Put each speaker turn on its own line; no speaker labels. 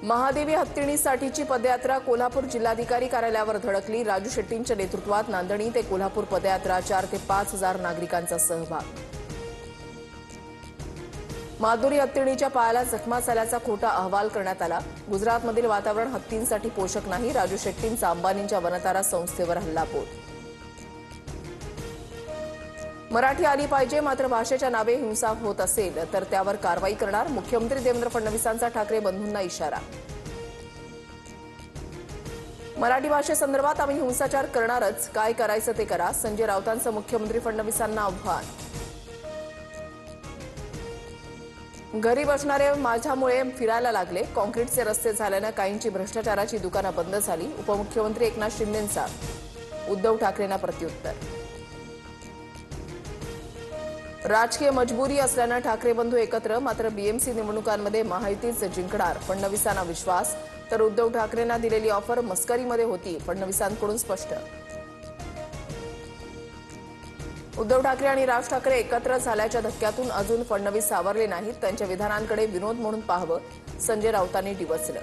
महादेवी हत्तीणीसाठीची पदयात्रा कोल्हापूर जिल्हाधिकारी कार्यालयावर धडकली। राजू शेट्टींच्या नेतृत्वात नांदणी ते कोल्हापूर पदयात्रा 4 ते 5 हजार नागरिकांचा सहभाग। माधुरी हत्तीणीच्या पायाला जखमा झाल्याचा खोटा अहवाल करण्यात आला। गुजरातमधील वातावरण हत्तींसाठी पोषक नाही। राजू शेट्टींचा अंबानींच्या वनतारा संस्थेवर हल्लाबोल। मराठी आली पाहिजे, मात्र भाषेच्या नावे हिंसा होत असेल तर त्यावर कारवाई करणार। मुख्यमंत्री देवेंद्र फडणवीसांचा ठाकरे बंधूंना इशारा। मराठी भाषेसंदर्भात आम्ही हिंसाचार करणारच, काय करायचं ते करा। संजय राऊतांचं मुख्यमंत्री फडणवीसांना आव्हान। घरी बसणारे माझ्यामुळे फिरायला लागले। काँक्रीटचे रस्ते झाल्यानं काहींची भ्रष्टाचाराची दुकानं बंद झाली। उपमुख्यमंत्री एकनाथ शिंदेंचा उद्धव ठाकरेंना प्रत्युत्तर। राजकीय मजबुरी असल्यानं ठाकरे बंधू एकत्र, मात्र बीएमसी निवडणुकांमध्ये महायुतीच जिंकणार। फडणवीसांना विश्वास, तर उद्धव ठाकरेंना दिलेली ऑफर मस्करीमध्ये होती, फडणवीसांकडून स्पष्ट। उद्धव ठाकरे आणि राज ठाकरे एकत्र झाल्याच्या धक्क्यातून अजून फडणवीस सावरले नाहीत। त्यांच्या विधानांकडे विनोद म्हणून पाहावं, संजय राऊतांनी डिवचलं।